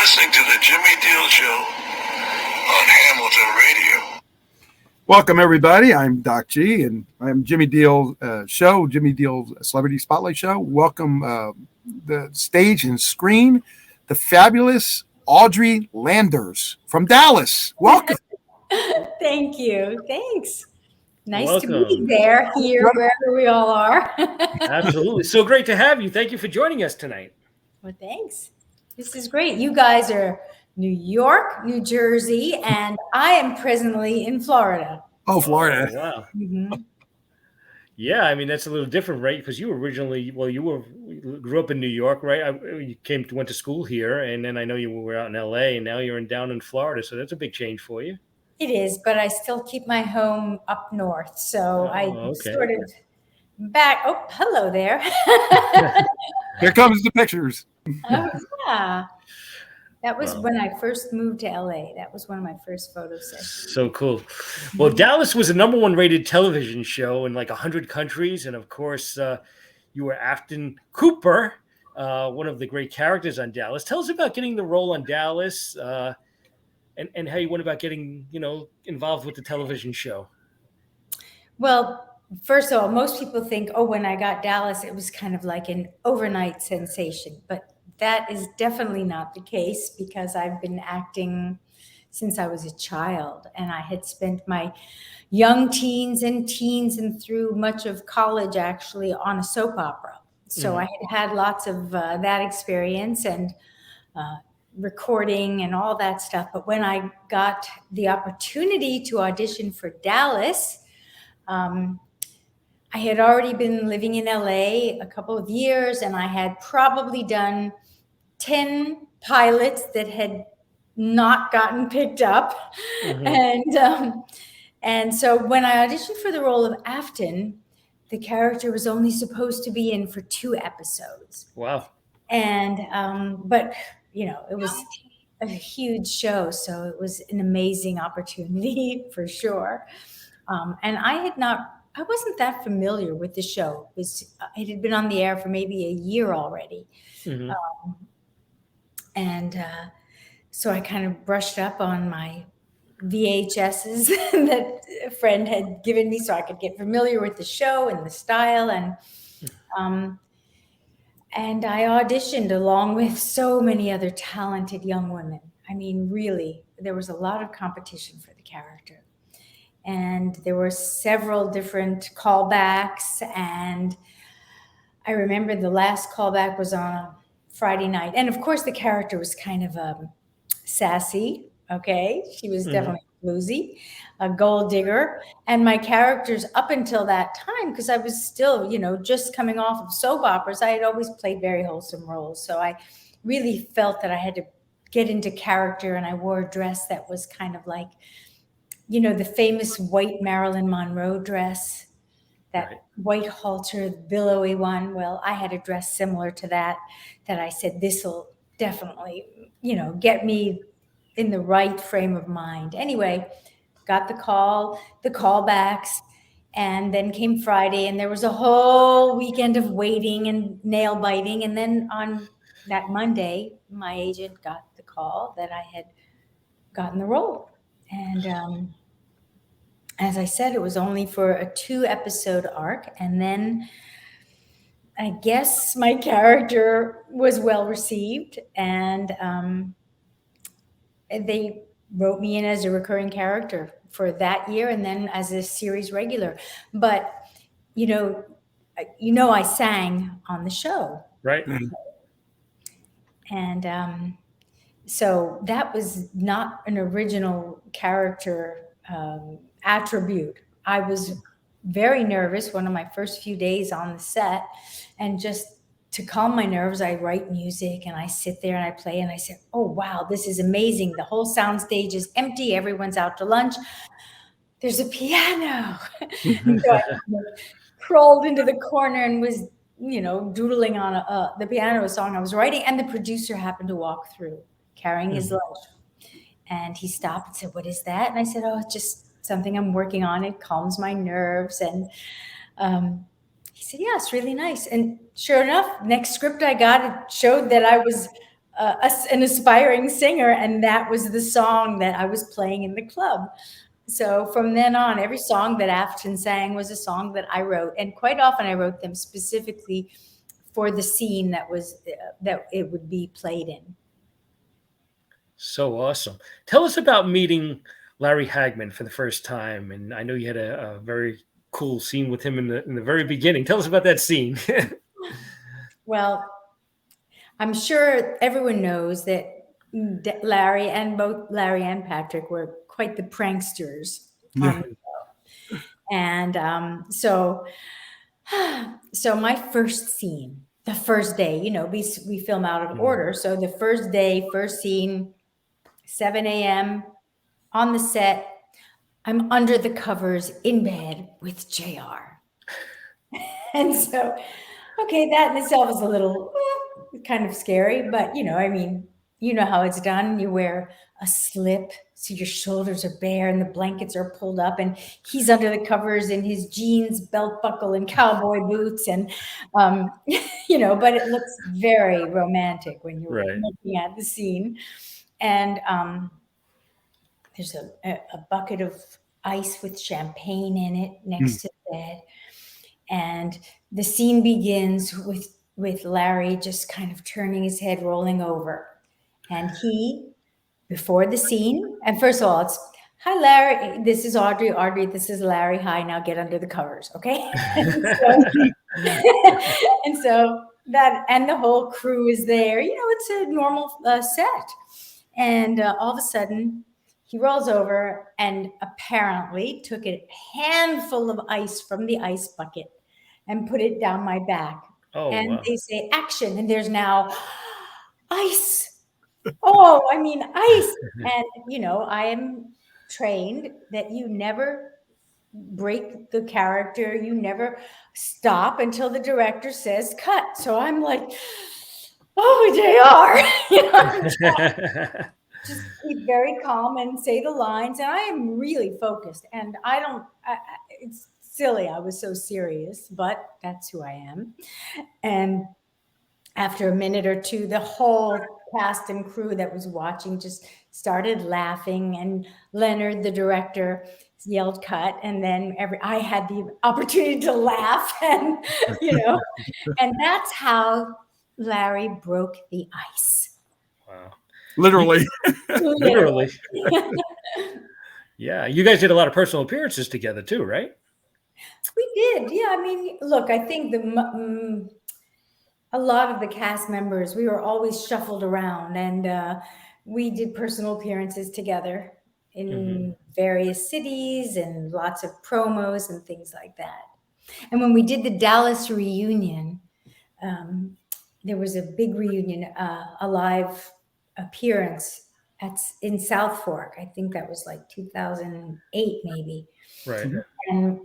listening to the Jimmy Deal Show on Hamilton Radio. Welcome, everybody. I'm Doc G, and I'm Jimmy Deal Show, Jimmy Deal Celebrity Spotlight Show. Welcome the stage and screen, the fabulous Audrey Landers from Dallas. Welcome. Thank you. Thanks. Nice Welcome. to be there, here, wherever we all are. Absolutely. So great to have you. Thank you for joining us tonight. Well, thanks. This is great. You guys are New York, New Jersey, and I am presently in Florida. Oh, Florida. Oh, wow. Mm-hmm. Yeah, I mean, that's a little different, right? Because you originally, you grew up in New York, right? You went to school here, and then I know you were out in LA, and now you're down in Florida. So that's a big change for you. It is, but I still keep my home up north. So sort of back. Oh, hello there. Here comes the pictures. Oh, yeah. That was when I first moved to LA. That was one of my first photo sessions. So cool. Well, Dallas was the #1 rated television show in like 100 countries. And of course, you were Afton Cooper, one of the great characters on Dallas. Tell us about getting the role on Dallas and how you went about getting, involved with the television show. Well, first of all, most people think, when I got Dallas, it was kind of like an overnight sensation. But that is definitely not the case, because I've been acting since I was a child, and I had spent my young teens and through much of college actually on a soap opera. So I had lots of that experience and recording and all that stuff. But when I got the opportunity to audition for Dallas, I had already been living in LA a couple of years, and I had probably done 10 pilots that had not gotten picked up. And so when I auditioned for the role of Afton, the character was only supposed to be in for 2 episodes. Wow. And but it was a huge show, so it was an amazing opportunity for sure. And I wasn't that familiar with the show. It had been on the air for maybe a year already. So I kind of brushed up on my VHSs that a friend had given me so I could get familiar with the show and the style. And I auditioned along with so many other talented young women. I mean, really, there was a lot of competition for the character. And there were several different callbacks. And I remember the last callback was on a Friday night. And of course, the character was kind of sassy. Okay. She was definitely bluesy, a gold digger. And my characters up until that time, because I was still, just coming off of soap operas, I had always played very wholesome roles. So I really felt that I had to get into character, and I wore a dress that was kind of like, the famous white Marilyn Monroe dress, that white halter, billowy one. Well, I had a dress similar to that I said, this will definitely, get me in the right frame of mind. Anyway, got the callbacks, and then came Friday, and there was a whole weekend of waiting and nail biting. And then on that Monday, my agent got the call that I had gotten the role. And as I said, it was only for a 2-episode arc. And then I guess my character was well received, and they wrote me in as a recurring character for that year, and then as a series regular. But, I sang on the show. Right. And so that was not an original character attribute. I was very nervous one of my first few days on the set, and just to calm my nerves, I write music and I sit there and I play, and I say, oh, wow, this is amazing. The whole soundstage is empty. Everyone's out to lunch. There's a piano. So I crawled into the corner and was, doodling on the piano, a song I was writing. And the producer happened to walk through carrying his lunch. And he stopped and said, what is that? And I said, oh, it's just something I'm working on. It calms my nerves. And he said, yeah, it's really nice. And sure enough, next script I got, it showed that I was an aspiring singer, and that was the song that I was playing in the club. So from then on, every song that Afton sang was a song that I wrote, and quite often I wrote them specifically for the scene that it would be played in. So awesome. Tell us about meeting Larry Hagman for the first time. And I know you had a very cool scene with him in the very beginning. Tell us about that scene. Well, I'm sure everyone knows that Larry and both Larry and Patrick were quite the pranksters on the show. And so my first scene, the first day, we film out of order. So the first day, first scene, 7 a.m. on the set, I'm under the covers in bed with JR. And so, okay, that in itself is a little kind of scary, but I mean, you know how it's done. You wear a slip so your shoulders are bare and the blankets are pulled up, and he's under the covers in his jeans, belt buckle, and cowboy boots, and but it looks very romantic when you're Right. looking at the scene. And there's a bucket of ice with champagne in it next to the bed. And the scene begins with Larry just kind of turning his head, rolling over. And before the scene, and first of all, it's, "Hi, Larry. This is Audrey. Audrey, this is Larry. Hi, now get under the covers, okay?" and so that, and the whole crew is there. It's a normal set. And all of a sudden, he rolls over and apparently took a handful of ice from the ice bucket and put it down my back. Oh, and wow. They say action, and there's now ice. Oh, I mean, ice. And, I am trained that you never break the character. You never stop until the director says cut. So I'm like, oh, JR, just be very calm and say the lines. And I am really focused, and it's silly. I was so serious, but that's who I am. And after a minute or two, the whole cast and crew that was watching just started laughing, and Leonard, the director, yelled cut, and then I had the opportunity to laugh, and and that's how Larry broke the ice. Wow. Literally. Literally. Yeah. You guys did a lot of personal appearances together too, right? We did. Yeah. I mean, look, I think a lot of the cast members, we were always shuffled around, and we did personal appearances together in various cities and lots of promos and things like that. And when we did the Dallas reunion, there was a big reunion, a live appearance in South Fork. I think that was like 2008, maybe. Right. And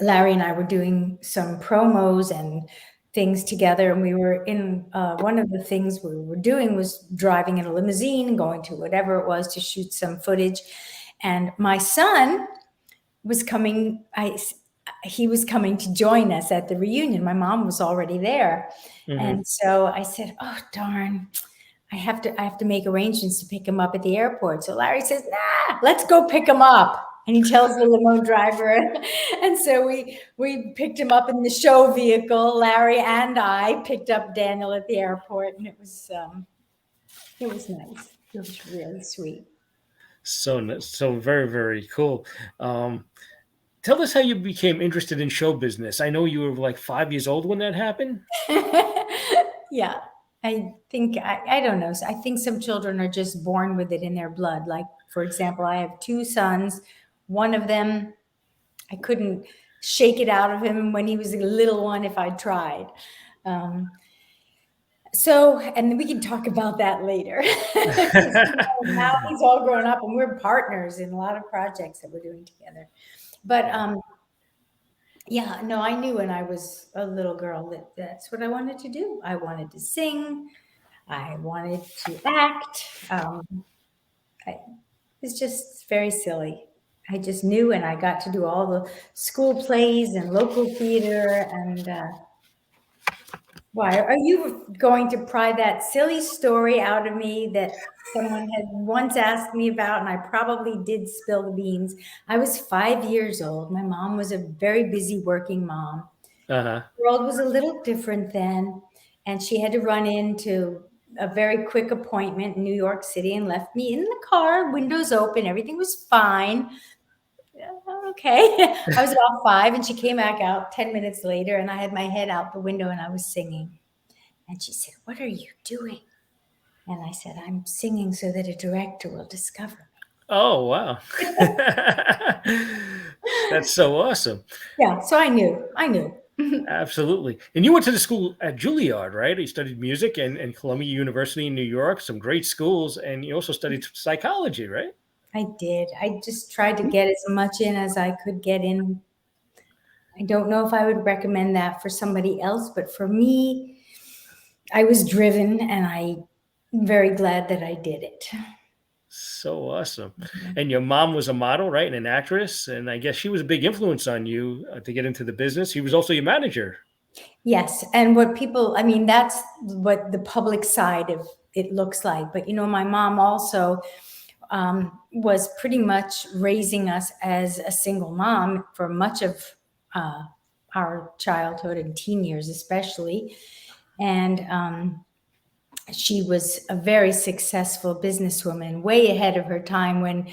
Larry and I were doing some promos and things together, and we were in one of the things we were doing was driving in a limousine, going to whatever it was to shoot some footage. And my son was coming. He was coming to join us at the reunion. My mom was already there, and so I said, "Oh, darn. I have to make arrangements to pick him up at the airport." So Larry says, "Nah, let's go pick him up." And he tells the limo driver. And so we picked him up in the show vehicle. Larry and I picked up Daniel at the airport, and it was nice. It was really sweet. So very, very cool. Tell us how you became interested in show business. I know you were like 5 years old when that happened. Yeah. I think, I don't know. I think some children are just born with it in their blood. Like, for example, I have two sons. One of them, I couldn't shake it out of him when he was a little one if I tried. And we can talk about that later. Now he's all grown up, and we're partners in a lot of projects that we're doing together. But yeah, no, I knew when I was a little girl that that's what I wanted to do. I wanted to sing. I wanted to act. It's just very silly. I just knew, and I got to do all the school plays and local theater, and Why are you going to pry that silly story out of me that someone had once asked me about, and I probably did spill the beans? I was 5 years old. My mom was a very busy working mom. Uh-huh. The world was a little different then, and she had to run into a very quick appointment in New York City and left me in the car, windows open, everything was fine. Okay. I was about 5, and she came back out 10 minutes later, and I had my head out the window and I was singing. And she said, "What are you doing?" And I said, "I'm singing so that a director will discover me." Oh, wow. That's so awesome. Yeah, so I knew. Absolutely. And you went to the school at Juilliard, right? You studied music and Columbia University in New York, some great schools, and you also studied psychology, right? I did. I just tried to get as much in as I could get in. I don't know if I would recommend that for somebody else, but for me, I was driven, and I'm very glad that I did it. So awesome. And your mom was a model, right? And an actress. And I guess she was a big influence on you to get into the business. She was also your manager. Yes, and what people, I mean, that's what the public side of it looks like. But my mom also was pretty much raising us as a single mom for much of our childhood and teen years, especially. And she was a very successful businesswoman, way ahead of her time when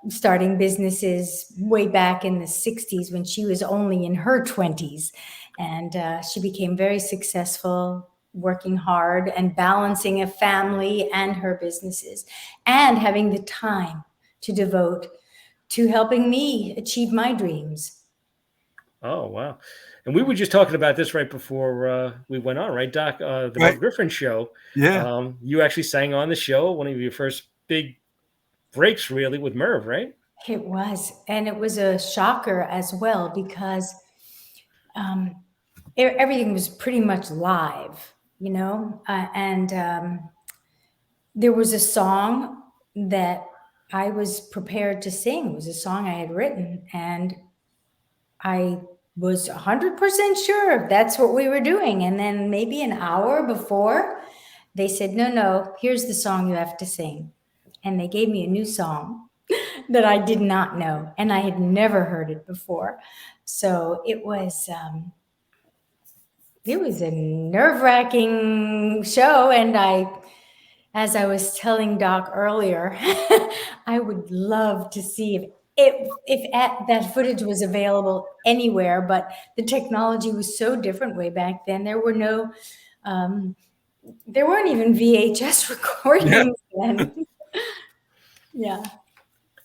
starting businesses way back in the 60s when she was only in her 20s. And she became very successful, working hard and balancing a family and her businesses and having the time to devote to helping me achieve my dreams. Oh, wow. And we were just talking about this right before we went on, right, Doc? The Right. Merv Griffin show. Yeah. You actually sang on the show, one of your first big breaks, really, with Merv, right? It was. And it was a shocker as well because everything was pretty much live, and there was a song that I was prepared to sing. It was a song I had written, and I was 100% sure that's what we were doing. And then maybe an hour before, they said, no, here's the song you have to sing. And they gave me a new song that I did not know, and I had never heard it before. So it was a nerve-wracking show, and as I was telling Doc earlier, I would love to see if that footage was available anywhere, but the technology was so different way back then. There weren't even VHS recordings then. Yeah.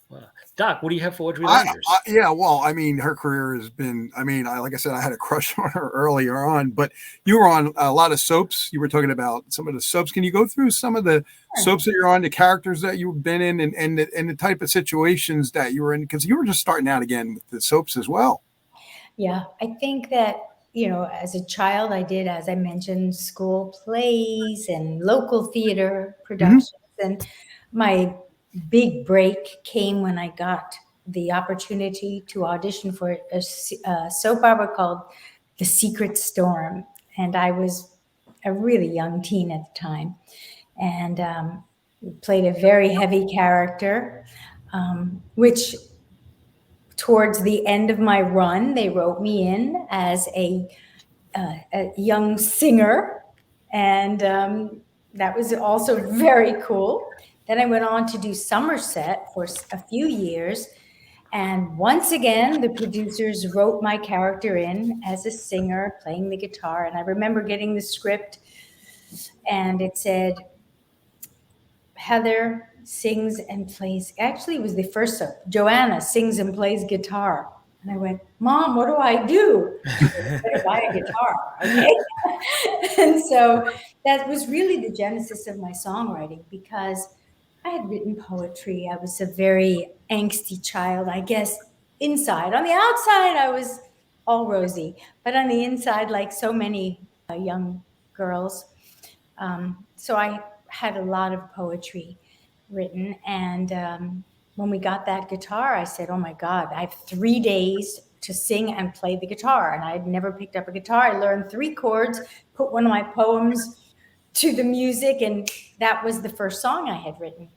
Wow. Doc, what do you have for Audrey I, Landers? yeah, well, I mean, her career has been, I mean, like I said, I had a crush on her earlier on, but you were on a lot of soaps. You were talking about some of the soaps. Can you go through some of the soaps that you're on, the characters that you've been in, and the type of situations that you were in? Because you were just starting out again with the soaps as well. Yeah, I think that, as a child, I did, as I mentioned, school plays and local theater productions. And my big break came when I got the opportunity to audition for a soap opera called The Secret Storm. And I was a really young teen at the time, and played a very heavy character, which towards the end of my run, they wrote me in as a young singer, and that was also very cool. Then I went on to do Somerset for a few years, and once again, the producers wrote my character in as a singer playing the guitar. And I remember getting the script, and it said, Heather sings and plays. Actually, it was the first soap. Joanna sings and plays guitar. And I went, Mom, what do I do? She said, better buy a guitar, okay? And so that was really the genesis of my songwriting, because I had written poetry. I was a very angsty child, I guess, inside. On the outside, I was all rosy, but on the inside, like so many young girls. So I had a lot of poetry written. And when we got that guitar, I said, oh my God, I have 3 days to sing and play the guitar. And I had never picked up a guitar. I learned 3 chords, put one of my poems to the music, and that was the first song I had written.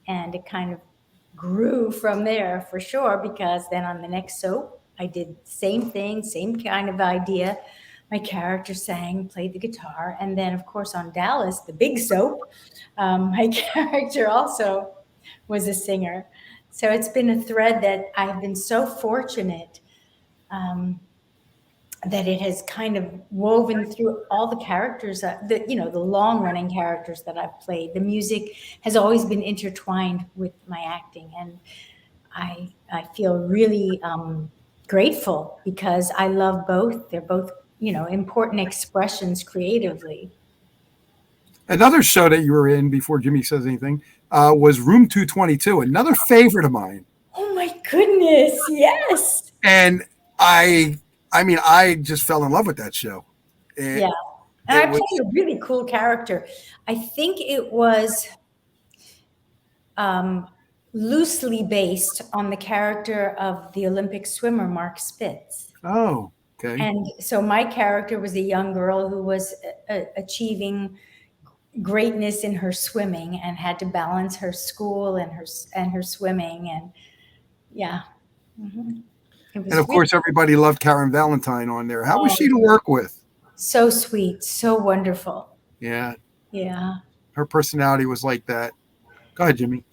And it kind of grew from there for sure, because then on the next soap, I did the same thing, same kind of idea. My character sang, played the guitar. And then, of course, on Dallas, the big soap, my character also was a singer. So it's been a thread that I've been so fortunate that it has kind of woven through all the characters, the long running characters that I've played. The music has always been intertwined with my acting. And I feel really grateful, because I love both. They're both, important expressions creatively. Another show that you were in before Jimmy says anything was Room 222, another favorite of mine. Oh my goodness, yes. And I just fell in love with that show. Yeah. And I played a really cool character. I think it was loosely based on the character of the Olympic swimmer, Mark Spitz. Oh, okay. And so my character was a young girl who was achieving greatness in her swimming and had to balance her school and her swimming. And yeah. Mm-hmm. And of course, everybody loved Karen Valentine on there. How was she to work with? So sweet, so wonderful. Yeah. Yeah. Her personality was like that. Go ahead, Jimmy.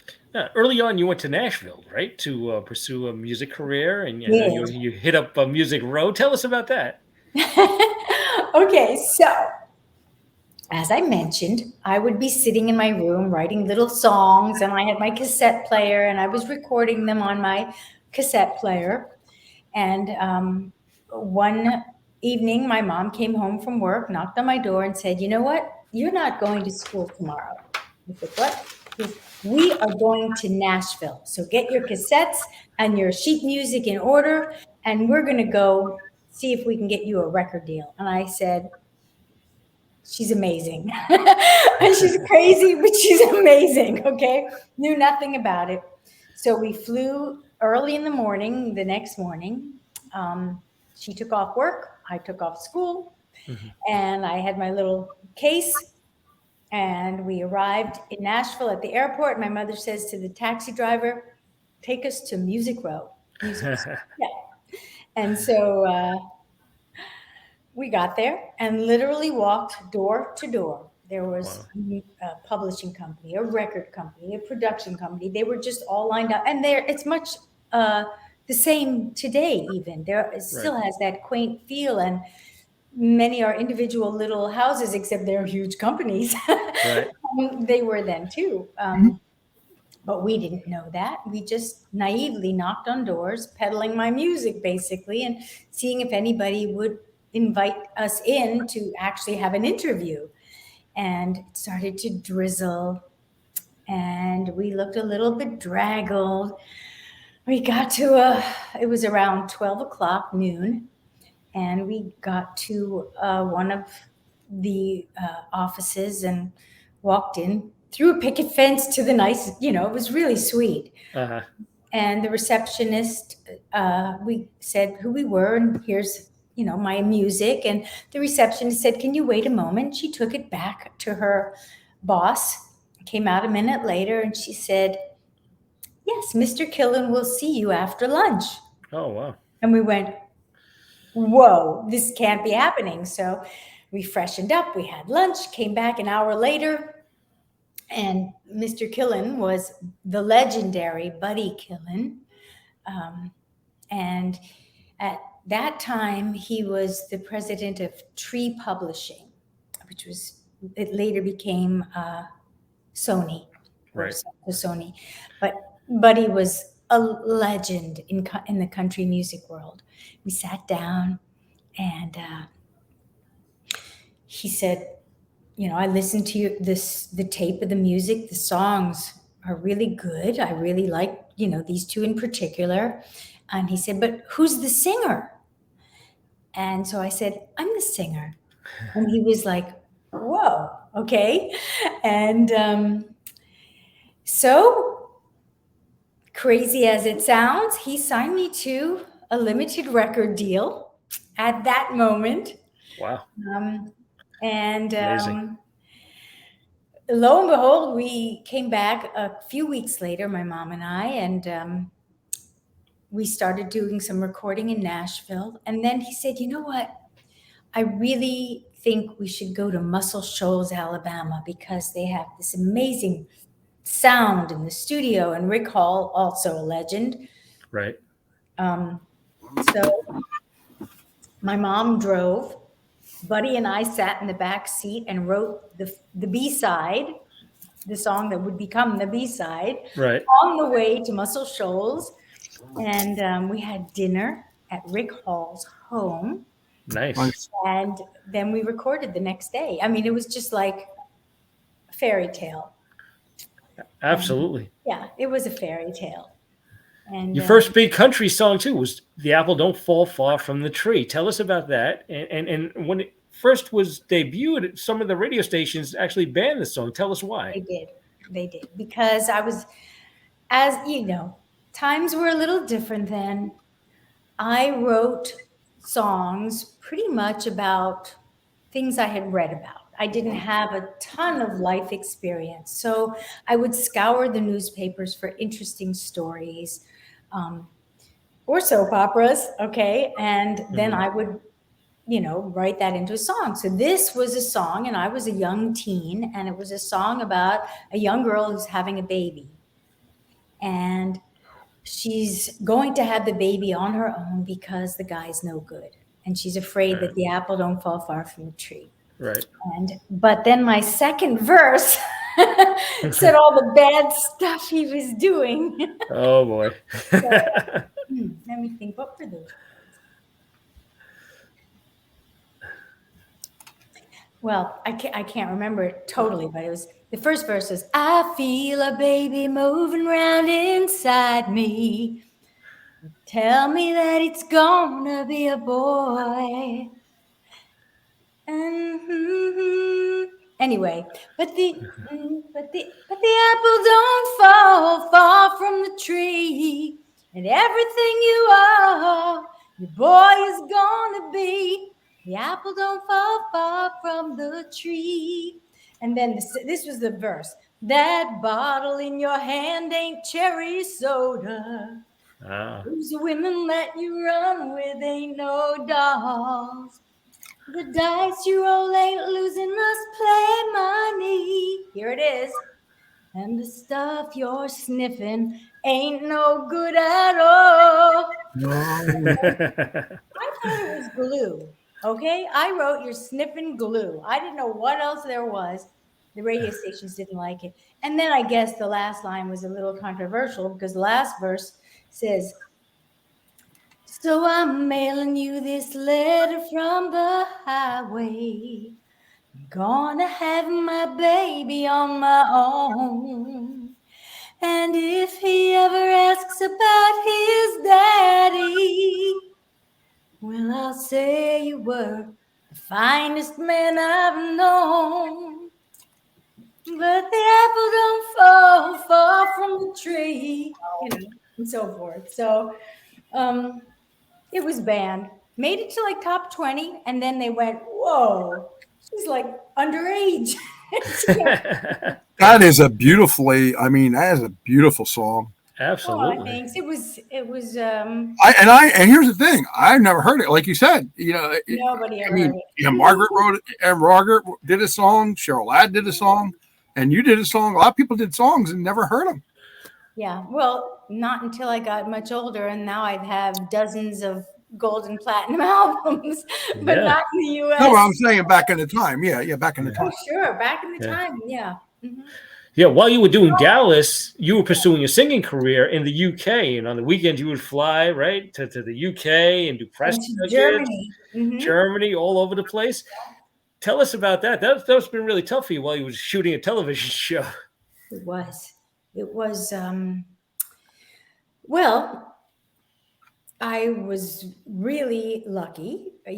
Early on, you went to Nashville, right, to pursue a music career, and you hit up Music Row. Tell us about that. Okay, so as I mentioned, I would be sitting in my room writing little songs, and I had my cassette player, and I was recording them on my cassette player. And one evening, my mom came home from work, knocked on my door, and said, "You know what? You're not going to school tomorrow." I said, "What?" She said, "We are going to Nashville. So get your cassettes and your sheet music in order, and we're going to go see if we can get you a record deal." And I said, "She's amazing." She's crazy, but she's amazing. Okay. Knew nothing about it. So we flew early in the morning, the next morning. She took off work. I took off school. Mm-hmm. And I had my little case. And we arrived in Nashville at the airport. My mother says to the taxi driver, "Take us to Music Row." Yeah. And so we got there and literally walked door to door. There was a publishing company, a record company, a production company. They were just all lined up. And it's much the same today even. It still has that quaint feel. And many are individual little houses, except they're huge companies. Right. They were then too. But we didn't know that. We just naively knocked on doors, peddling my music basically, and seeing if anybody would invite us in to actually have an interview. And it started to drizzle, and we looked a little bit draggled. We got to it was around 12 o'clock noon. And we got to one of the offices and walked in through a picket fence to the nice, it was really sweet. Uh-huh. And the receptionist, we said who we were, and here's, my music. And the receptionist said, "Can you wait a moment?" She took it back to her boss, came out a minute later, and she said, "Yes, Mr. Killen will see you after lunch." Oh, wow. And we went, "Whoa, this can't be happening." So we freshened up, we had lunch, came back an hour later, and Mr. Killen was the legendary Buddy Killen. And at that time, he was the president of Tree Publishing, it later became Sony, right? Sony. But Buddy was a legend in the country music world. We sat down, and he said, "I listened to the tape of the music. The songs are really good. I really like, these two in particular." And he said, "But who's the singer?" And so I said, "I'm the singer." And he was like, "Whoa, okay." And so, crazy as it sounds, he signed me to a limited record deal at that moment. Wow. And Amazing. lo and behold, we came back a few weeks later, my mom and I, and we started doing some recording in Nashville. And then he said, you know what? I really think we should go to Muscle Shoals, Alabama, because they have this amazing sound in the studio. And Rick Hall, also a legend. Right. So my mom drove. Buddy and I sat in the back seat and wrote the B-side, the song that would become the B-side, Right. on the way to Muscle Shoals. And we had dinner at Rick Hall's home. Nice. And then we recorded the next day. I mean, it was just like a fairy tale. Absolutely. Yeah, it was a fairy tale. And your first big country song too was "The Apple Don't Fall Far from the Tree." Tell us about that. And when it first was debuted, some of the radio stations actually banned the song. Tell us why. They did because I was, as you know, times were a little different then. I wrote songs pretty much about things I had read about. I didn't have a ton of life experience. So I would scour the newspapers for interesting stories, or soap operas, okay? And then I would, write that into a song. So this was a song, and I was a young teen, and it was a song about a young girl who's having a baby. And she's going to have the baby on her own because the guy's no good. And she's afraid that the apple don't fall far from the tree. Right. But then my second verse said all the bad stuff he was doing. Oh boy. So, let me think. What were those words? Well, I can't remember it totally, but it was the first verse was, I feel a baby moving around inside me. Tell me that it's gonna be a boy. Anyway, but the apple don't fall far from the tree, and everything you are, your boy is gonna be. The apple don't fall far from the tree. And then this was the verse. That bottle in your hand ain't cherry soda. Those women that you run with ain't no dolls. The dice you roll ain't losing, must play money. Here it is. And the stuff you're sniffing ain't no good at all. I thought it was glue. Okay, I wrote "You're sniffing glue." I didn't know what else there was. The radio stations didn't like it. And then I guess the last line was a little controversial because the last verse says, so I'm mailing you this letter from the highway. Gonna have my baby on my own. And if he ever asks about his daddy, well, I'll say you were the finest man I've known. But the apple don't fall far from the tree, and so forth. So it was banned, made it to like top 20, and then they went, whoa, she's like underage. That is a beautiful song. Absolutely. Oh, thanks. It was. And here's the thing: I've never heard it. Like you said, nobody ever heard it. Margaret wrote it, and Margaret did a song. Cheryl Ladd did a song, and you did a song. A lot of people did songs and never heard them. Yeah, well, not until I got much older, and now I have dozens of gold and platinum albums, but not in the U.S. No, I'm saying back in the time. Yeah, back in the time. Oh, sure, back in the time, yeah. Mm-hmm. Yeah, while you were doing Dallas, you were pursuing a singing career in the UK, and on the weekends you would fly to the UK and do press Germany, Germany, all over the place. Tell us about that. That's been really tough for you while you were shooting a television show. It was. Well, I was really lucky. I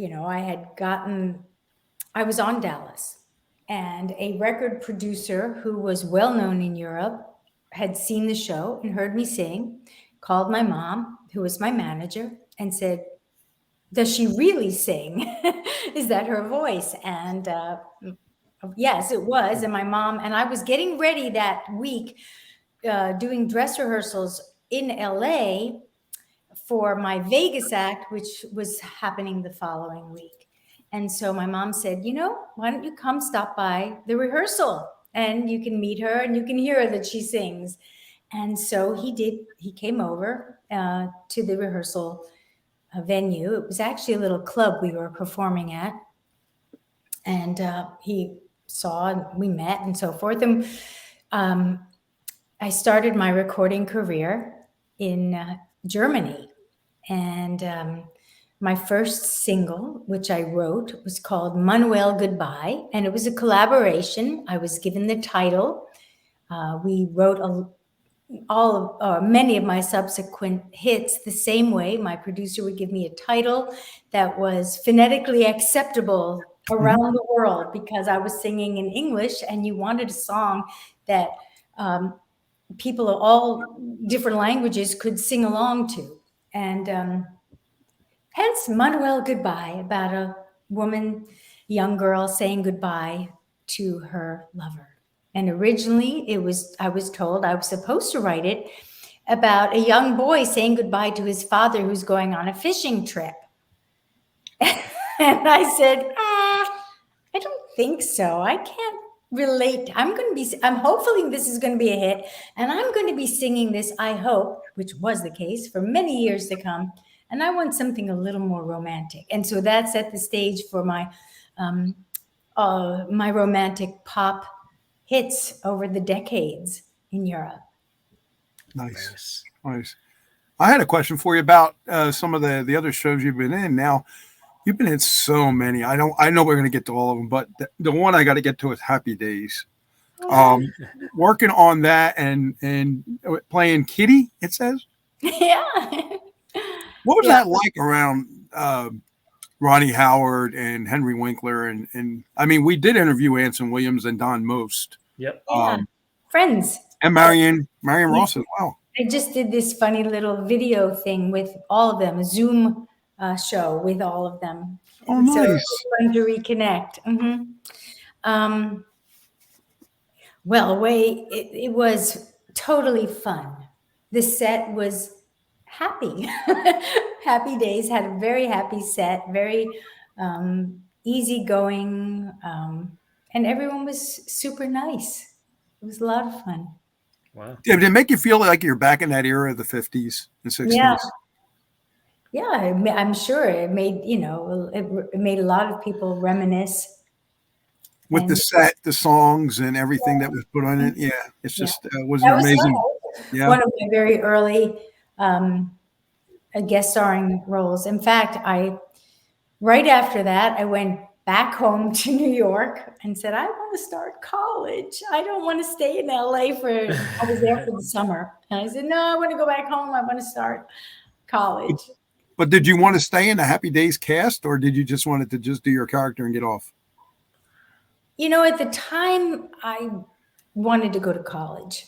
was on Dallas, and a record producer who was well known in Europe had seen the show and heard me sing, called my mom, who was my manager, and said, does she really sing? Is that her voice? And yes, it was. And my mom, and I was getting ready that week doing dress rehearsals in LA for my Vegas act, which was happening the following week. And so my mom said, why don't you come stop by the rehearsal and you can meet her and you can hear her that she sings. And so he did. He came over to the rehearsal venue. It was actually a little club we were performing at. And he saw, and we met and so forth. And I started my recording career in Germany. And my first single, which I wrote, was called Manuel Goodbye. And it was a collaboration. I was given the title. We wrote many of my subsequent hits the same way. My producer would give me a title that was phonetically acceptable around the world because I was singing in English, and you wanted a song that people of all different languages could sing along to. And hence Manuel Goodbye, about a woman, young girl saying goodbye to her lover. And originally I was told I was supposed to write it about a young boy saying goodbye to his father who's going on a fishing trip. And I said, I don't think so. I can't relate. I'm hopefully this is going to be a hit, and I'm going to be singing this, I hope, which was the case, for many years to come. And I want something a little more romantic. And so that set the stage for my romantic pop hits over the decades in Europe. Nice. I had a question for you about some of the other shows you've been in. Now, you've been in so many. I know we're going to get to all of them, but the one I got to get to is Happy Days. Working on that and playing Kitty, it says. Yeah. What was that like around Ronnie Howard and Henry Winkler? And I mean, we did interview Anson Williams and Don Most. Yep. Friends. And Marion Ross as well. I just did this funny little video thing with all of them, a Zoom show with all of them. Oh, nice. So it was fun to reconnect. It was totally fun. The set was happy. Happy Days had a very happy set, very easygoing, and everyone was super nice. It was a lot of fun. Wow. Yeah, did it make you feel like you're back in that era of the 50s and 60s? Yeah, I'm sure it made, it made a lot of people reminisce. With the set, the songs, and everything that was put on it. Yeah, it's just was an amazing. Yeah. One of my very early guest starring roles. In fact, right after that, I went back home to New York and said, I want to start college. I don't want to stay in LA I was there for the summer. And I said, no, I want to go back home. I want to start college. But did you want to stay in the Happy Days cast, or did you just want to just do your character and get off? At the time, I wanted to go to college.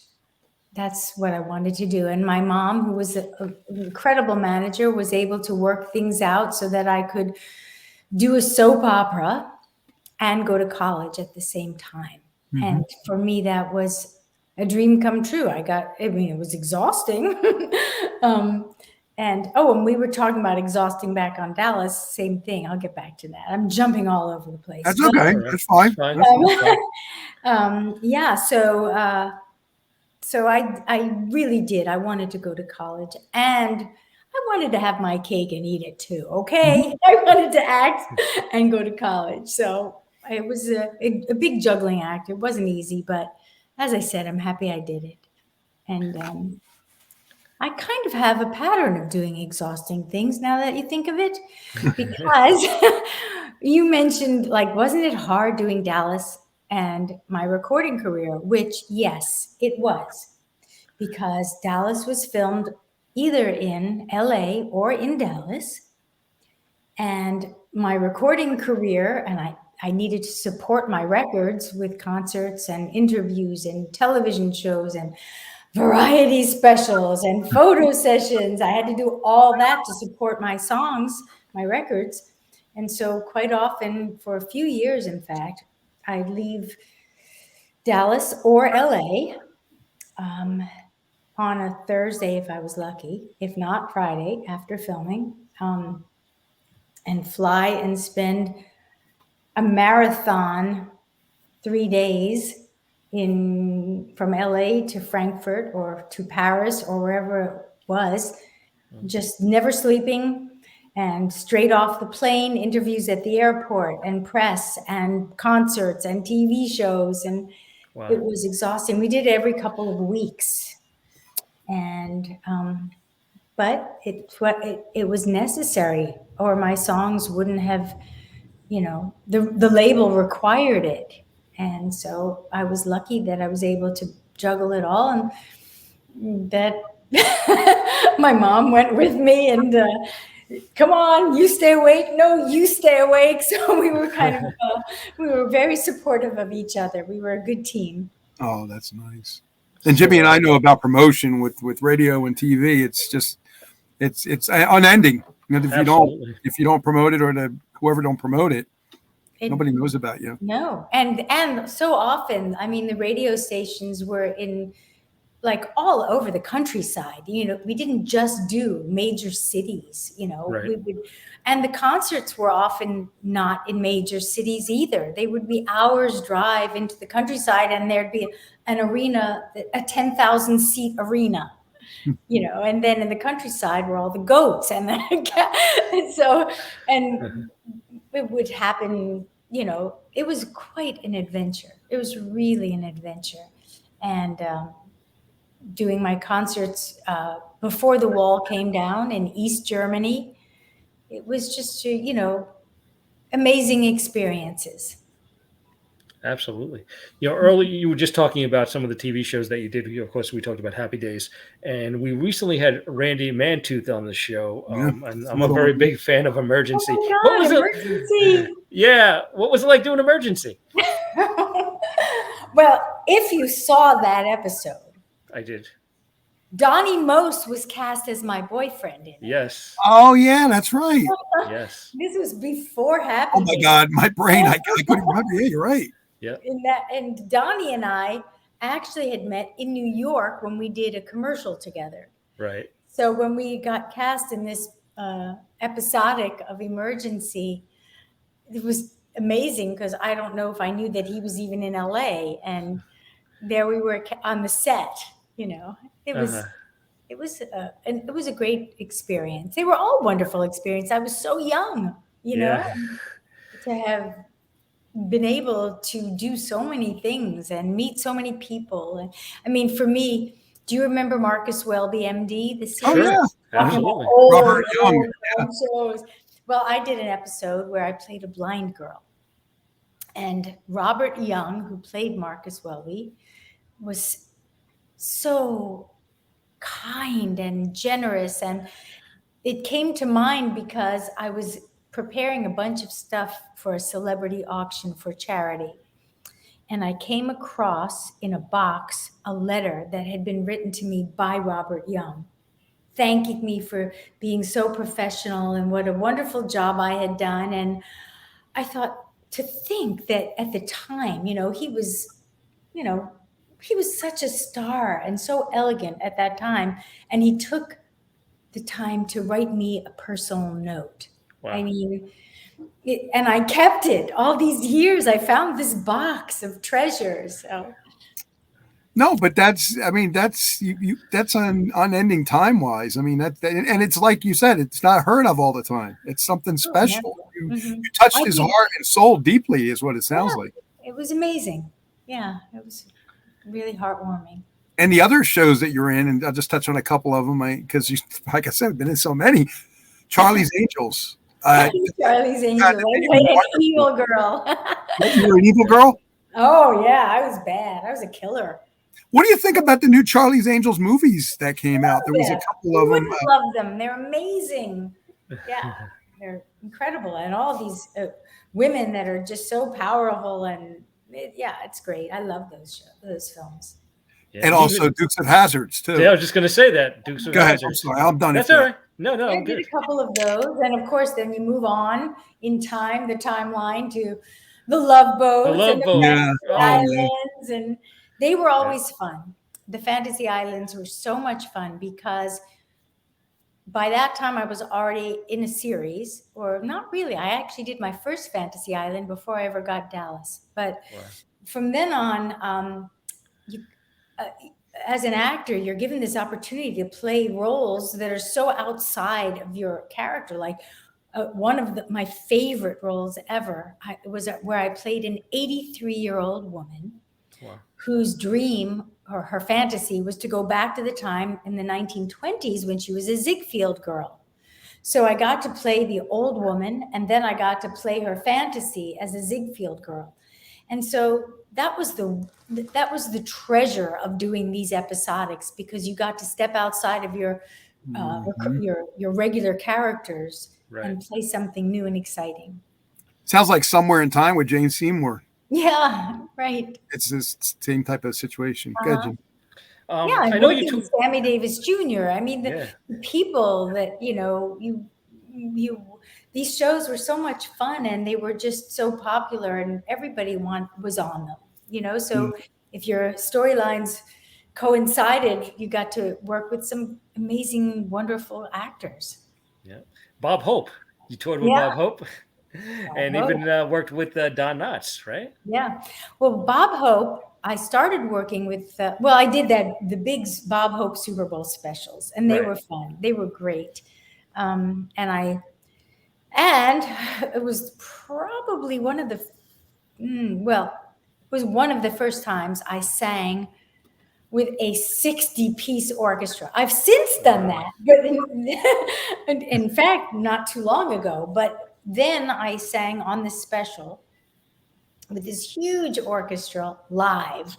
That's what I wanted to do. And my mom, who was an incredible manager, was able to work things out so that I could do a soap opera and go to college at the same time. Mm-hmm. And for me, that was a dream come true. It was exhausting. And we were talking about exhausting back on Dallas. Same thing. I'll get back to that. I'm jumping all over the place. That's okay. That's fine. So I really did. I wanted to go to college, and I wanted to have my cake and eat it too. Okay. Mm-hmm. I wanted to act and go to college. So it was a big juggling act. It wasn't easy, but as I said, I'm happy I did it. And I kind of have a pattern of doing exhausting things now that you think of it, because you mentioned, wasn't it hard doing Dallas and my recording career? Which, yes, it was, because Dallas was filmed either in LA or in Dallas. And my recording career, and I needed to support my records with concerts and interviews and television shows and variety specials and photo sessions. I had to do all that to support my songs, my records. And so quite often, for a few years, in fact, I'd leave Dallas or LA on a Thursday if I was lucky, if not Friday after filming, and fly and spend a marathon 3 days from LA to Frankfurt or to Paris or wherever it was, just never sleeping, and straight off the plane, interviews at the airport and press and concerts and TV shows. And Wow. it was exhausting. We did it every couple of weeks. And, but it was necessary, or my songs wouldn't have, the label required it. And so I was lucky that I was able to juggle it all, and that my mom went with me, and come on, you stay awake. No, you stay awake. So we were we were very supportive of each other. We were a good team. Oh, that's nice. And Jimmy and I know about promotion with radio and TV. It's just, it's unending. If you don't promote it, or whoever don't promote it, nobody knows about you. No. And so often, I mean, the radio stations were in like all over the countryside. We didn't just do major cities, Right. and the concerts were often not in major cities either. They would be hours drive into the countryside, and there'd be an arena, a 10,000 seat arena, and then in the countryside were all the goats and it would happen, it was quite an adventure. It was really an adventure. And, doing my concerts before the wall came down in East Germany. It was just, amazing experiences. Absolutely. Earlier you were just talking about some of the TV shows that you did. Of course, we talked about Happy Days, and we recently had Randy Mantooth on the show. And I'm a very big fan of Emergency. Oh What was Emergency! Yeah. What was it like doing Emergency? Well, if you saw that episode, I did. Donnie Most was cast as my boyfriend in it. Yes. Oh yeah, that's right. Yes. This was before Happy Oh my Days. God, my brain! I couldn't remember. Yeah, you're right. Yeah. And Donnie and I actually had met in New York when we did a commercial together. Right. So when we got cast in this episodic of Emergency, it was amazing, because I don't know if I knew that he was even in LA, and there we were on the set. It was a great experience. They were all wonderful experiences. I was so young, to have been able to do so many things and meet so many people. And I mean, for me, do you remember Marcus Welby, MD? The series? Oh yeah, Absolutely. Robert Young. Shows. Well, I did an episode where I played a blind girl, and Robert Young, who played Marcus Welby, was so kind and generous. And it came to mind because I was preparing a bunch of stuff for a celebrity auction for charity. And I came across in a box a letter that had been written to me by Robert Young, thanking me for being so professional and what a wonderful job I had done. And I thought, to think that at the time, he was such a star and so elegant at that time. And he took the time to write me a personal note. Wow. I mean, and I kept it all these years. I found this box of treasures. So. No, but that's that's unending time wise. I mean, and it's like you said, it's not heard of all the time. It's something special. You touched his heart and soul deeply, is what it sounds like. It was amazing. Yeah, it was really heartwarming. And the other shows that you're in, and I'll just touch on a couple of them, because like I said, I've been in so many. Charlie's Angels. Charlie's Angels. I played an evil girl. You were an evil girl? Oh yeah, I was bad. I was a killer. What do you think about the new Charlie's Angels movies that came out? There was a couple of them. I love them. They're amazing. Yeah, they're incredible, and all these women that are just so powerful, and it's great. I love those films. Yeah, And also Dukes of Hazards too. Yeah, I was just going to say that. Dukes of Go ahead. Hazzard. I'm sorry. I'm done. That's all right. No, I I'm did good. a couple of those, and of course, then you move on in time, the timeline to the Love Boats Love and the Boat. Yeah. Fantasy Oh, yeah. Islands, and they were always fun. The Fantasy Islands were so much fun because by that time I was already in a series, or not really. I actually did my first Fantasy Island before I ever got Dallas. But from then on, you, as an actor, you're given this opportunity to play roles that are so outside of your character. Like one of my favorite roles ever was where I played an 83-year-old woman whose dream or her fantasy was to go back to the time in the 1920s when she was a Ziegfeld girl. So I got to play the old woman, and then I got to play her fantasy as a Ziegfeld girl. And so that was the treasure of doing these episodics, because you got to step outside of your regular characters and play something new and exciting. Sounds like Somewhere in Time with Jane Seymour. Yeah, right. It's this same type of situation. Good, Jim. Yeah, I know you with Sammy Davis Jr. I mean, the people that these shows were so much fun, and they were just so popular, and everybody was on them. So if your storylines coincided, you got to work with some amazing, wonderful actors. Yeah, Bob Hope. You toured with Bob Hope, and even worked with Don Knotts, right? Yeah. Well, Bob Hope, I started working with. I did the big Bob Hope Super Bowl specials, and they were fun. They were great, and it was probably one of the. It was one of the first times I sang with a 60-piece orchestra. I've since done that, but in fact, not too long ago. But then I sang on this special with this huge orchestra live.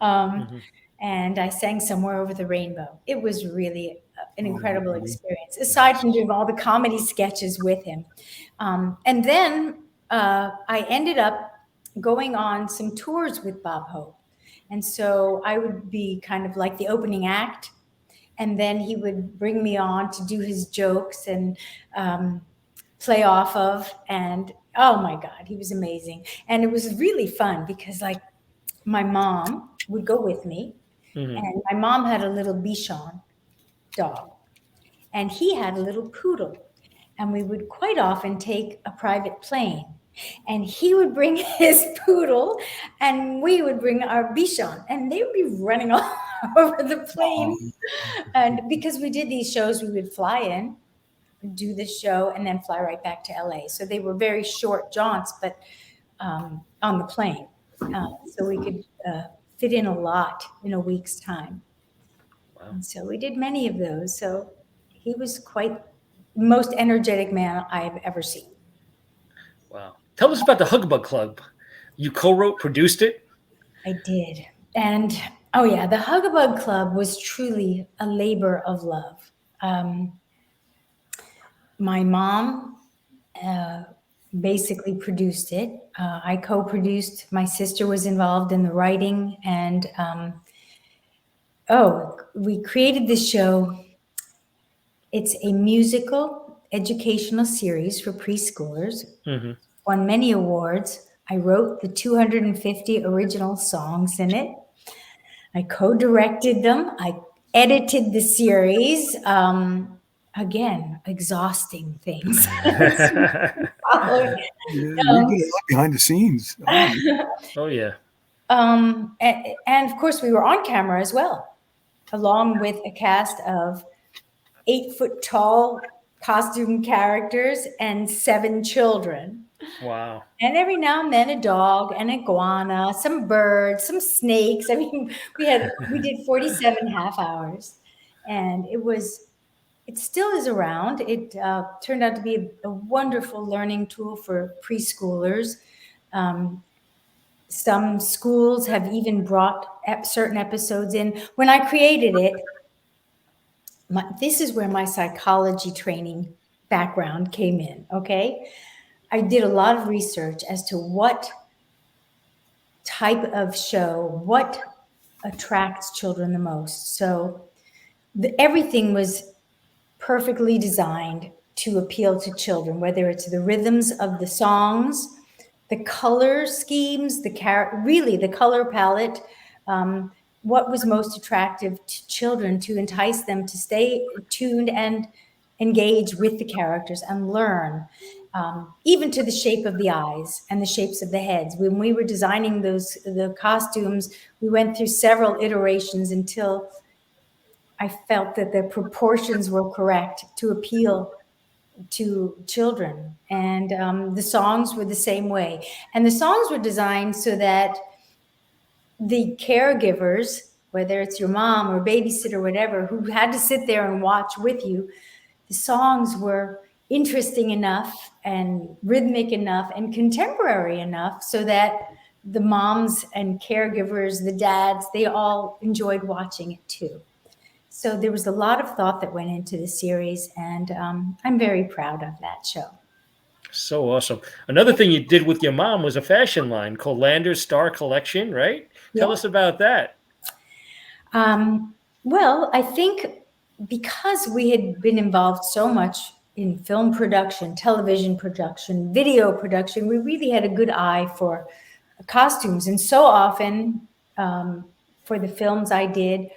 And I sang Somewhere Over the Rainbow. It was really an incredible experience, aside from doing all the comedy sketches with him. And then I ended up going on some tours with Bob Hope. And so I would be kind of like the opening act. And then he would bring me on to do his jokes and play off of. And oh my God, he was amazing. And it was really fun because like my mom would go with me. And my mom had a little Bichon dog, and he had a little poodle. And we would quite often take a private plane, and he would bring his poodle and we would bring our Bichon, and they would be running all over the plane. And because we did these shows, we would fly in, do the show, and then fly right back to LA. So they were very short jaunts, but on the plane. So we could fit in a lot in a week's time. Wow. And so we did many of those. So he was quite the most energetic man I've ever seen. Wow. Tell us about the Hugobug Club. You co-wrote, produced it? I did. And the Hugobug Club was truly a labor of love. My mom basically produced it. I co-produced. My sister was involved in the writing, and we created this show. It's a musical educational series for preschoolers. Won many awards. I wrote the 250 original songs in it. I co-directed them. I edited the series. Again, exhausting things. You did a lot behind the scenes. Oh yeah. And of course, we were on camera as well, along with a cast of 8-foot-tall costume characters and 7 children. Wow. And every now and then a dog, an iguana, some birds, some snakes. I mean, we did 47 half hours, and it still is around. It turned out to be a wonderful learning tool for preschoolers. Some schools have even brought certain episodes in. When I created it, this is where my psychology training background came in, okay? I did a lot of research as to what type of show, what attracts children the most. So everything was perfectly designed to appeal to children, whether it's the rhythms of the songs, the color schemes, really the color palette, what was most attractive to children to entice them to stay tuned and engage with the characters and learn, even to the shape of the eyes and the shapes of the heads. When we were designing the costumes, we went through several iterations until I felt that the proportions were correct to appeal to children. And the songs were the same way. And the songs were designed so that the caregivers, whether it's your mom or babysitter, whatever, who had to sit there and watch with you, the songs were interesting enough and rhythmic enough and contemporary enough so that the moms and caregivers, the dads, they all enjoyed watching it too. So there was a lot of thought that went into the series, and I'm very proud of that show. So awesome. Another thing you did with your mom was a fashion line called Lander's Star Collection, right? Tell us about that. Well, I think because we had been involved so much in film production, television production, video production, we really had a good eye for costumes. And so often for the films I did,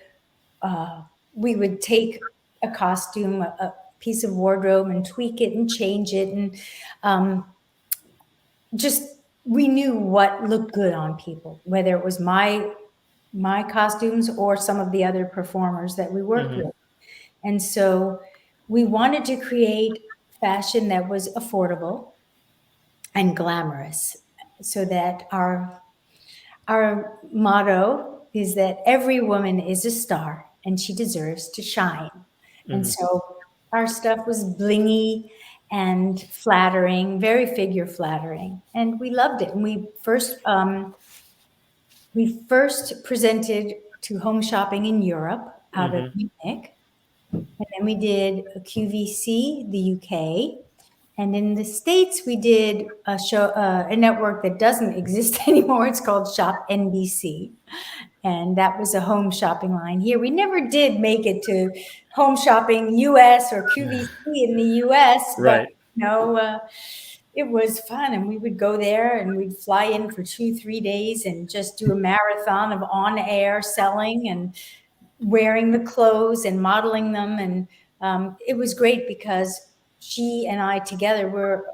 we would take a costume, a piece of wardrobe, and tweak it and change it. And just, we knew what looked good on people, whether it was my costumes or some of the other performers that we worked with. And so we wanted to create fashion that was affordable and glamorous, so that our motto is that every woman is a star and she deserves to shine. And so our stuff was blingy and flattering, very figure flattering, and we loved it. And we first presented to Home Shopping in Europe out of Munich, and then we did a QVC, the UK, and in the States we did a show, a network that doesn't exist anymore. It's called Shop NBC. And that was a home shopping line here. We never did make it to Home Shopping US or QVC in the US, Right. but it was fun. And we would go there and we'd fly in for 2-3 days and just do a marathon of on-air selling and wearing the clothes and modeling them. And it was great because she and I together were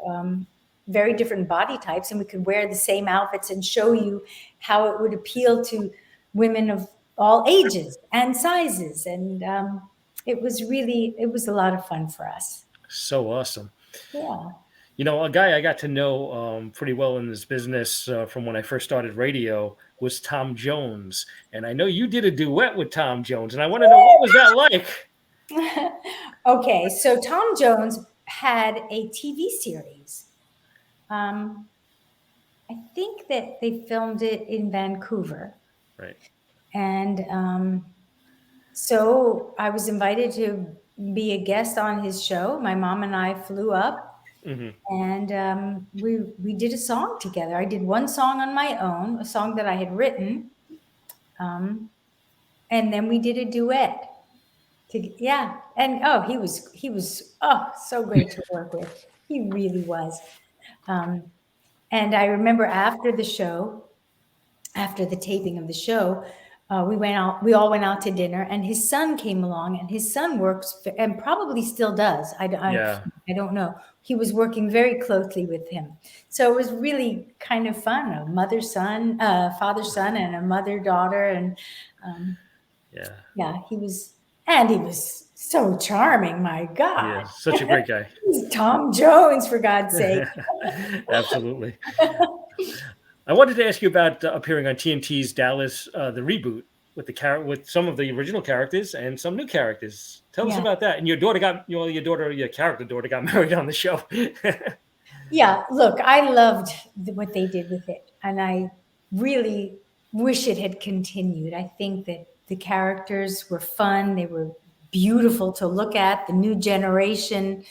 very different body types, and we could wear the same outfits and show you how it would appeal to women of all ages and sizes. And it was a lot of fun for us. So awesome. Yeah. You know, a guy I got to know pretty well in this business from when I first started radio was Tom Jones. And I know you did a duet with Tom Jones, and I want to know, what was that like? Okay, so Tom Jones had a TV series. I think that they filmed it in Vancouver. Right. And so I was invited to be a guest on his show. My mom and I flew up, and we did a song together. I did one song on my own, a song that I had written, and then we did a duet. Yeah, and he was so great to work with. He really was. And I remember after the show, after the taping of the show, we all went out to dinner, and his son came along, and his son works and probably still does. I don't know. He was working very closely with him. So it was really kind of fun, a mother-son, father-son, and a mother-daughter. And he was so charming. My God. Yeah, such a great guy. He's Tom Jones, for God's sake. Absolutely. I wanted to ask you about appearing on TNT's Dallas, the reboot, with some of the original characters and some new characters. Tell us about that. And your character daughter got married on the show. Yeah, look, I loved what they did with it, and I really wish it had continued. I think that the characters were fun. They were beautiful to look at, the new generation.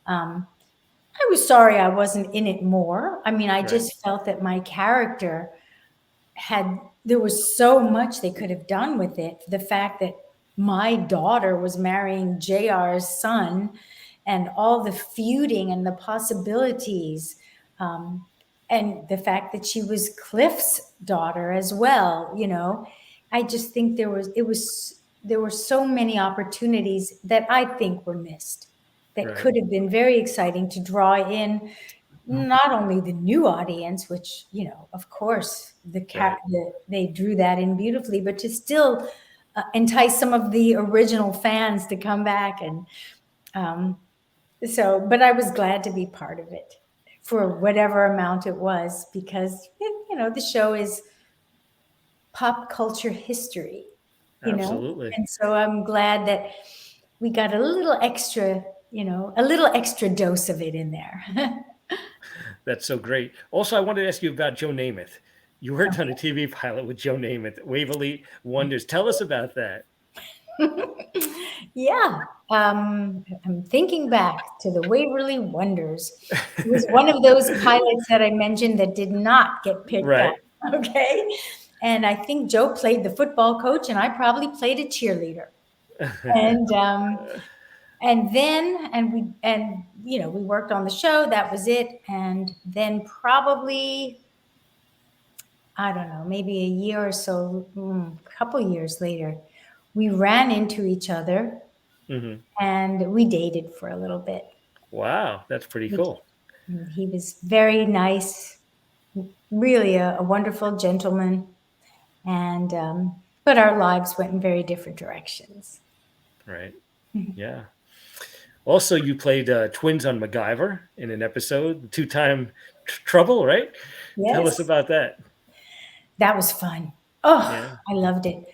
I was sorry I wasn't in it more. I mean, I just felt that my character there was so much they could have done with it. The fact that my daughter was marrying JR's son and all the feuding and the possibilities, and the fact that she was Cliff's daughter as well, I just think there were so many opportunities that I think were missed that Right. could have been very exciting to draw in not only the new audience, which, of course, they drew that in beautifully, but to still entice some of the original fans to come back. And but I was glad to be part of it for whatever amount it was, because, the show is pop culture history, Absolutely. and so I'm glad that we got a little extra dose of it in there. That's so great. Also, I wanted to ask you about Joe Namath. You worked on a TV pilot with Joe Namath, Waverly Wonders. Tell us about that. Yeah. I'm thinking back to the Waverly Wonders. It was one of those pilots that I mentioned that did not get picked Right. up. Okay. And I think Joe played the football coach, and I probably played a cheerleader. We worked on the show. That was it. And then probably, I don't know, maybe a year or so, a couple years later, we ran into each other. Mm-hmm. And we dated for a little bit. Wow, that's pretty cool. He was very nice, really a wonderful gentleman. And but our lives went in very different directions. Right. Yeah. Also, you played twins on MacGyver in an episode, two-time trouble, right? Yes. Tell us about that. That was fun. Oh, Yeah. I loved it.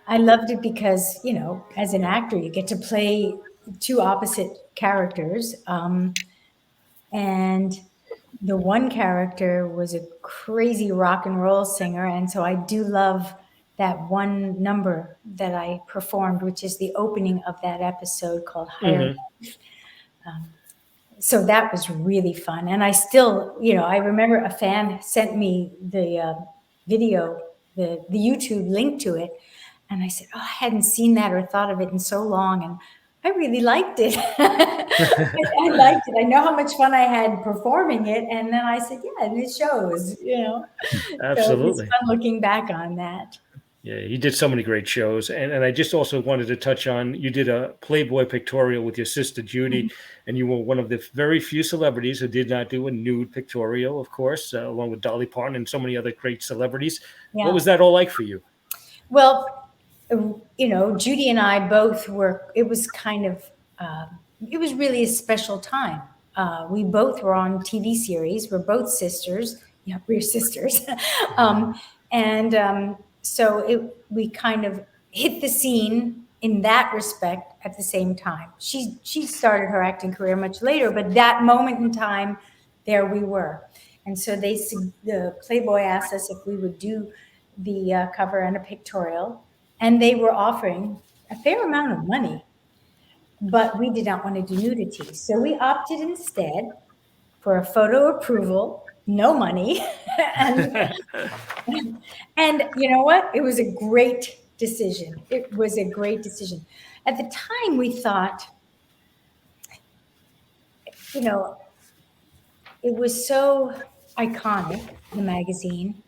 I loved it because, as an actor, you get to play two opposite characters. And the one character was a crazy rock and roll singer. And so I do love that one number that I performed, which is the opening of that episode called Higher Life. So that was really fun. And I still, I remember a fan sent me the video, the YouTube link to it. And I said, oh, I hadn't seen that or thought of it in so long. And I really liked it. I liked it. I know how much fun I had performing it. And then I said, yeah, and it shows, Absolutely. So it's fun looking back on that. Yeah, you did so many great shows. And I just also wanted to touch on, you did a Playboy pictorial with your sister, Judy, and you were one of the very few celebrities who did not do a nude pictorial, of course, along with Dolly Parton and so many other great celebrities. Yeah. What was that all like for you? Well, Judy and I both it was kind of, it was really a special time. We both were on TV series. We're both sisters. Yeah, we're sisters. So we kind of hit the scene in that respect at the same time. She started her acting career much later, but that moment in time, there we were. And so the Playboy asked us if we would do the cover and a pictorial, and they were offering a fair amount of money, but we did not want to do nudity. So we opted instead for a photo approval, no money. And you know what? It was a great decision. It was a great decision. At the time, we thought, it was so iconic, the magazine.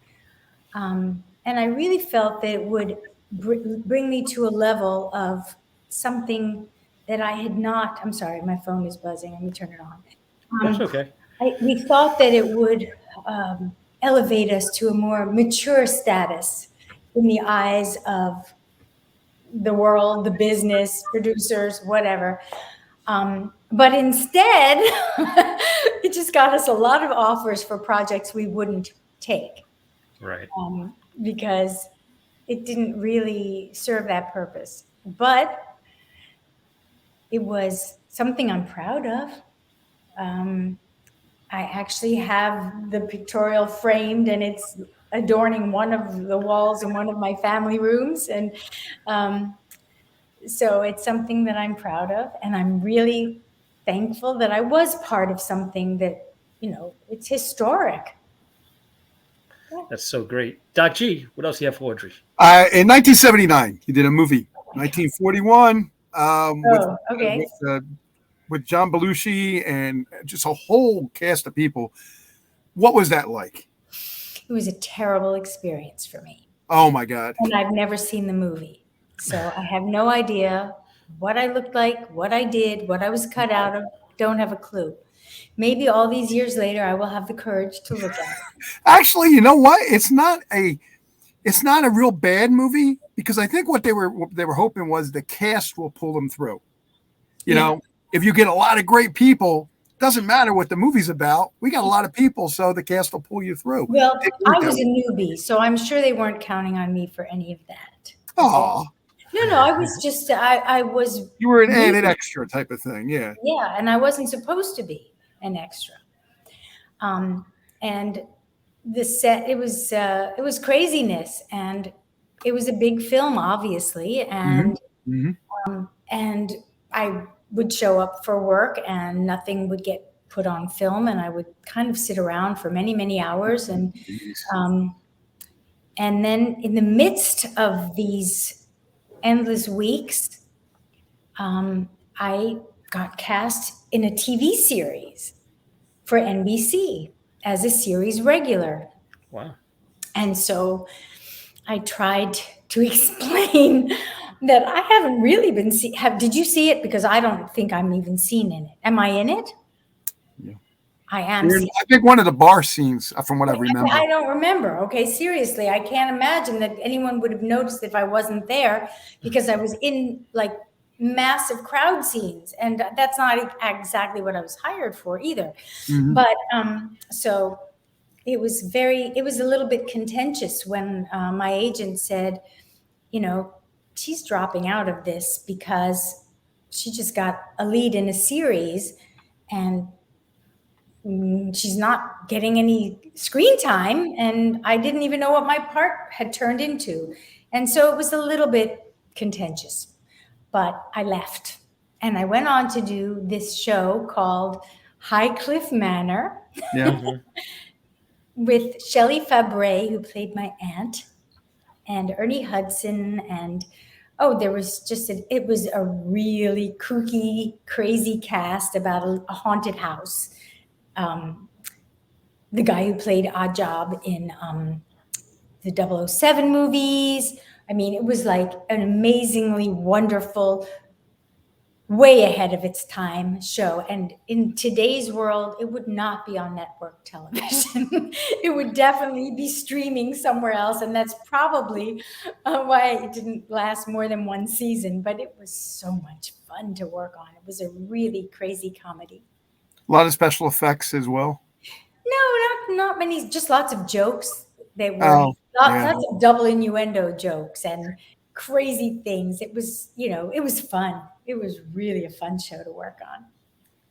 And I really felt that it would bring me to a level of something that I had not. I'm sorry, my phone is buzzing. Let me turn it on. That's okay. We thought that it would elevate us to a more mature status in the eyes of the world, the business, producers, whatever. But instead, it just got us a lot of offers for projects we wouldn't take. Right. Because it didn't really serve that purpose. But it was something I'm proud of. I actually have the pictorial framed, and it's adorning one of the walls in one of my family rooms. And so it's something that I'm proud of. And I'm really thankful that I was part of something that, it's historic. That's so great. Doc G, what else do you have for Audrey? In 1979, he did a movie. 1941 Okay. with John Belushi and just a whole cast of people. What was that like? It was a terrible experience for me. Oh my God. And I've never seen the movie. So I have no idea what I looked like, what I did, what I was cut out of. Don't have a clue. Maybe all these years later, I will have the courage to look at it. Actually, you know what? It's not a real bad movie, because I think what they were hoping was the cast will pull them through. You know, if you get a lot of great people, doesn't matter what the movie's about. We got a lot of people, so the cast will pull you through. Well, I was a newbie, so I'm sure they weren't counting on me for any of that. Oh, no, I was just I was. You were an added extra type of thing, yeah. Yeah, and I wasn't supposed to be an extra. And the set, it was craziness, and it was a big film, obviously, and and I would show up for work and nothing would get put on film, and I would kind of sit around for many, many hours. And then in the midst of these endless weeks, I got cast in a TV series for NBC as a series regular. Wow. And so I tried to explain that I haven't really been did you see it? Because I don't think I'm even seen in it. Am I in it? Yeah. I am. I think one of the bar scenes, from what I remember. I don't remember. Okay, seriously, I can't imagine that anyone would have noticed if I wasn't there, because I was in like massive crowd scenes, and that's not exactly what I was hired for either. But so it was a little bit contentious when my agent said, you know, she's dropping out of this because she just got a lead in a series and she's not getting any screen time. And I didn't even know what my part had turned into. And so it was a little bit contentious, but I left and I went on to do this show called High Cliff Manor with Shelley Fabre, who played my aunt, and Ernie Hudson, and there was just it was a really kooky, crazy cast about a haunted house. The guy who played Odd Job in the 007 movies. I mean, it was like an amazingly wonderful, way ahead of its time show. And in today's world, it would not be on network television. It would definitely be streaming somewhere else. And that's probably why it didn't last more than one season. But it was so much fun to work on. It was a really crazy comedy. A lot of special effects as well. No, not many, just lots of jokes. They were lots of double innuendo jokes and crazy things. It was, it was fun. It was really a fun show to work on.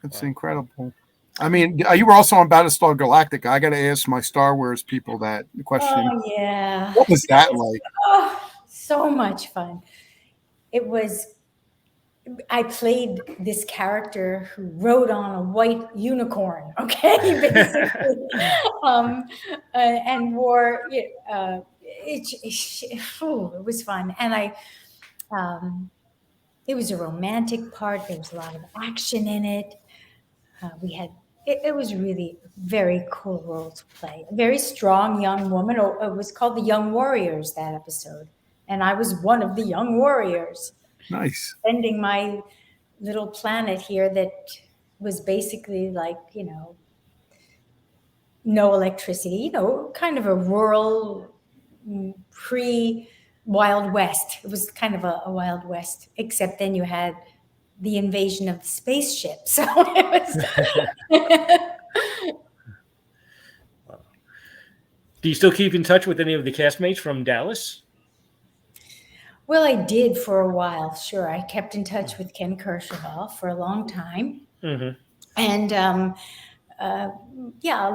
It's incredible. I mean, you were also on Battlestar Galactica. I got to ask my Star Wars people that question. Oh, yeah. What was that like? Oh, so much fun. I played this character who rode on a white unicorn, okay, basically, and wore it was fun. And it was a romantic part. There was a lot of action in it. It was really a very cool role to play. A very strong young woman. It was called The Young Warriors, that episode. And I was one of the young warriors. Nice. Spending my little planet here that was basically like, no electricity, kind of a rural pre-Wild West. It was kind of a Wild West, except then you had the invasion of the spaceship. So it was. Do you still keep in touch with any of the castmates from Dallas? Well, I did for a while. Sure. I kept in touch with Ken Kercheval for a long time. And a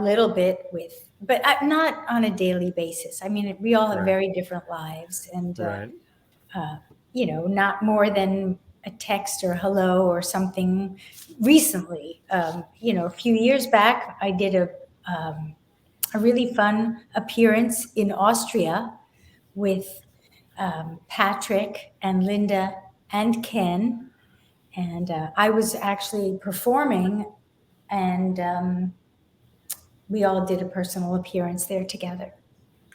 little bit but not on a daily basis. I mean, we all have very different lives, and, not more than a text or hello or something. Recently, a few years back, I did a really fun appearance in Austria with Patrick and Linda and Ken. And I was actually performing, and we all did a personal appearance there together.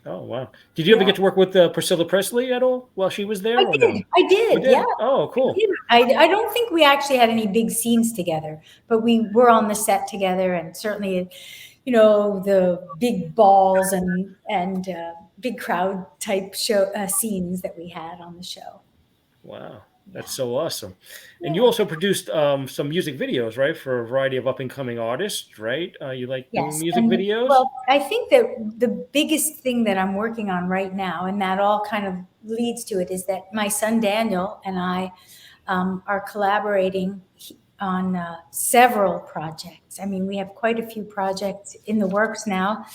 Oh, wow. Did you ever Yeah. get to work with Priscilla Presley at all while she was there? I Or did. no? I did. You Yeah. Oh, cool. I don't think we actually had any big scenes together, but we were on the set together, and certainly, you know, the big balls and big crowd type show scenes that we had on the show. Wow. That's so awesome. And you Yeah. also produced some music videos, right? For a variety of up and coming artists, right? You like doing Yes. music And videos? well, I think that the biggest thing that I'm working on right now, and that all kind of leads to it, is that my son Daniel and I are collaborating on several projects. I mean, we have quite a few projects in the works now.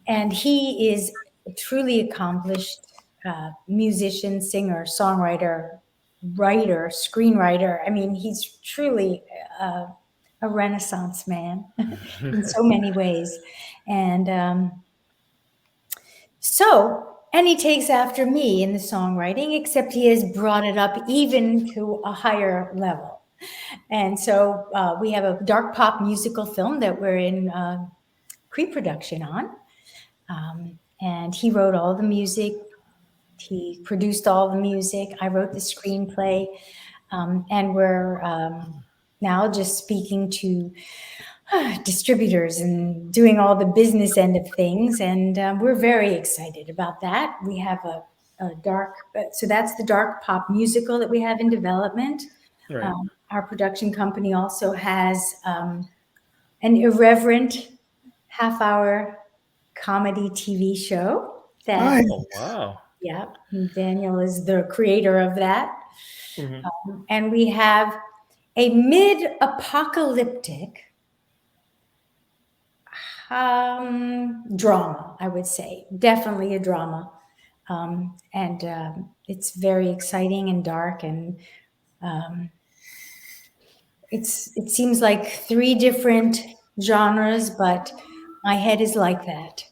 And he is a truly accomplished musician, singer, songwriter, writer, screenwriter. I mean, he's truly a Renaissance man in so many ways. And and he takes after me in the songwriting, except he has brought it up even to a higher level. And so we have a dark pop musical film that we're in pre-production on. And he wrote all the music. He produced all the music. I wrote the screenplay. And we're now just speaking to distributors and doing all the business end of things. And we're very excited about that. We have a dark, so that's the dark pop musical that we have in development. Right. Our production company also has an irreverent half-hour comedy TV show that, Nice. Oh, wow. yeah, Daniel is the creator of that. Mhm. And we have a mid-apocalyptic drama, I would say. Definitely a drama. And it's very exciting and dark, and it seems like 3 different genres, but my head is like that.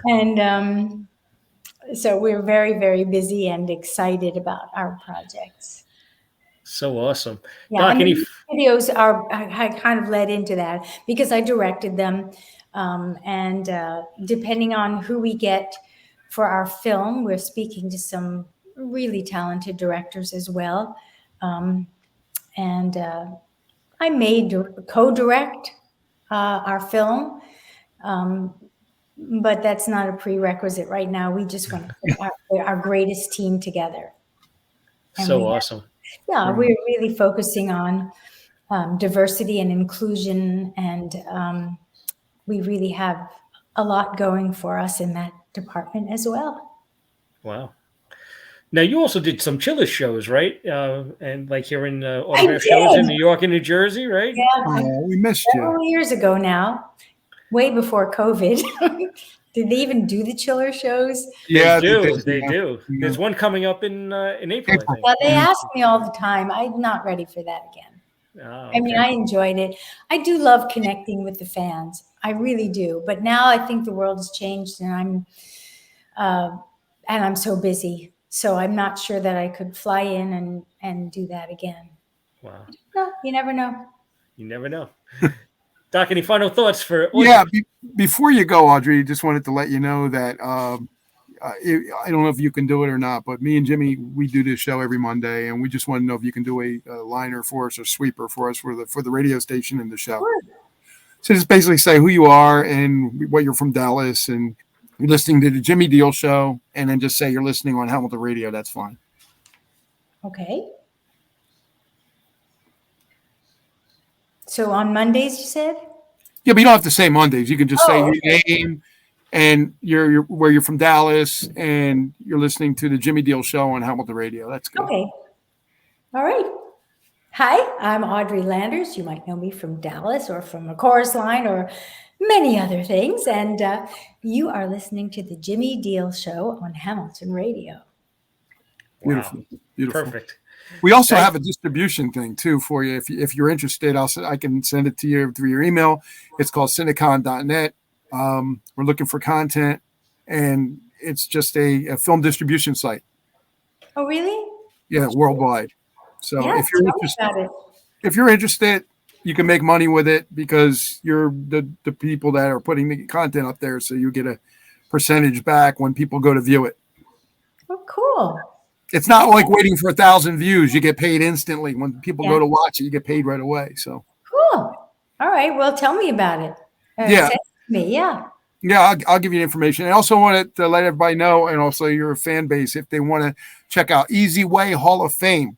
And so we're very, very busy and excited about our projects. So awesome. Yeah, Doc, and any the videos I kind of led into that because I directed them. And depending on who we get for our film, we're speaking to some really talented directors as well. And I may co-direct our film, but that's not a prerequisite right now. We just want to put our greatest team together. And so awesome. Yeah, we're really focusing on diversity and inclusion, and we really have a lot going for us in that department as well. Wow. Now you also did some chiller shows, right? And like here in autograph shows in New York and New Jersey, right? Yeah, Oh, we missed you. several years ago now, way before COVID. Did they even do the chiller shows? Yeah, They do. did, They yeah. do. Yeah. There's one coming up in April, I think. Well, they ask me all the time. I'm not ready for that again. Oh, I mean, I enjoyed it. I do love connecting with the fans. I really do. But now I think the world has changed, and I'm so busy. So I'm not sure that I could fly in and do that again. Wow. No, you never know. You never know. Doc, any final thoughts for Audrey? Yeah, before you go, Audrey, just wanted to let you know that I don't know if you can do it or not, but me and Jimmy, we do this show every Monday, and we just want to know if you can do a liner for us or sweeper for us for the radio station and the show. Sure. So just basically say who you are and what you're from Dallas, and you're listening to the Jimmy Deal Show, and then just say you're listening on Hamilton Radio. That's fine. Okay. So on Mondays, you said? Yeah, but you don't have to say Mondays. You can just say okay. your name and you're where you're from, Dallas, and you're listening to the Jimmy Deal Show on Hamilton Radio. That's good. Okay. All right. Hi, I'm Audrey Landers. You might know me from Dallas or from a chorus line or many other things. And you are listening to the Jimmy Deal Show on Hamilton Radio. Beautiful. Wow. Beautiful. Perfect. We also have a distribution thing too for you. If you're interested, I can send it to you through your email. It's called Cinecon.net. We're looking for content, and it's just a film distribution site. Oh, really? Yeah, worldwide. So Yeah, if you're tell me interested, about it. if you're interested, you can make money with it because you're the people that are putting the content up there. So you get a percentage back when people go to view it. Oh, cool. It's not like waiting for 1,000 views. You get paid instantly. When people Yeah. go to watch it, you get paid right away. So Cool. All right. Well, tell me about it. Yeah. Send it to me. Yeah. yeah, I'll give you the information. I also wanted to let everybody know, and also your fan base, if they want to check out Easy Way Hall of Fame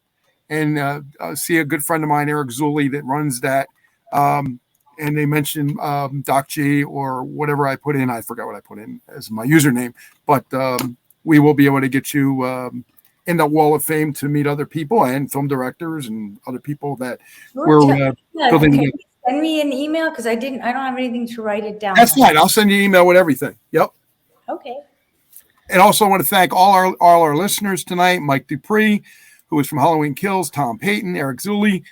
and see a good friend of mine, Eric Zulli, that runs that. And they mentioned Doc G or whatever I put in. I forgot what I put in as my username, but we will be able to get you in the Wall of Fame to meet other people and film directors and other people that we're building. Can you send me an email because I don't have anything to write it down. That's fine. I'll send you an email with everything. Yep. Okay. And also I want to thank all our listeners tonight. Mike Dupree, who is from Halloween Kills, Tom Payton, Eric Zulli,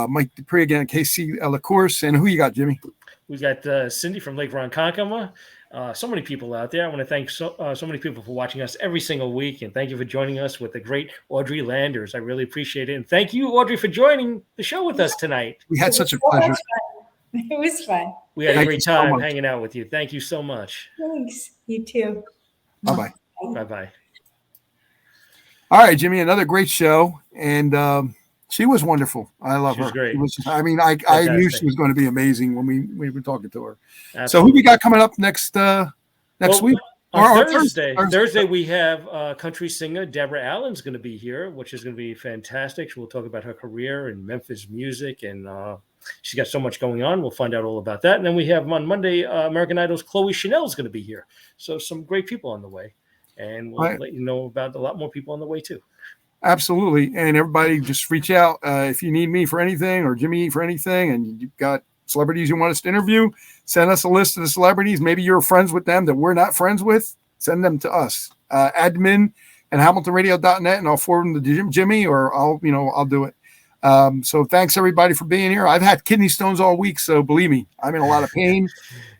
Mike Dupree again, Casey LaCourse, and who you got, Jimmy? We got Cindy from Lake Ronkonkoma. So many people out there. I want to thank so many people for watching us every single week, and thank you for joining us with the great Audrey Landers. I really appreciate it, and thank you, Audrey, for joining the show with us tonight. We had such a pleasure. It was fun. We had a Thank great you so time much. hanging out with you. Thank you so much. Thanks. You too. Bye-bye. Bye-bye. All right, Jimmy, another great show, and she was wonderful. I love her. She was great. I knew Fantastic. she was going to be amazing when we were talking to her. Absolutely. So who we got coming up next week? On Or Thursday, we have country singer Deborah Allen's going to be here, which is going to be fantastic. We'll talk about her career in Memphis music, and she's got so much going on. We'll find out all about that. And then we have on Monday, American Idol's Chloe Chanel is going to be here. So some great people on the way. And we'll let you know about a lot more people on the way, too. Absolutely. And everybody just reach out if you need me for anything or Jimmy for anything, and you've got celebrities you want us to interview, send us a list of the celebrities. Maybe you're friends with them that we're not friends with. Send them to us. Admin at HamiltonRadio.net, and I'll forward them to Jimmy, or I'll do it. So thanks everybody for being here. I've had kidney stones all week, so believe me, I'm in a lot of pain.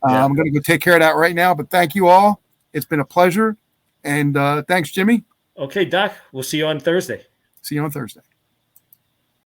I'm going to go take care of that right now, but thank you all. It's been a pleasure. And thanks, Jimmy. Okay, Doc, we'll see you on Thursday. See you on Thursday.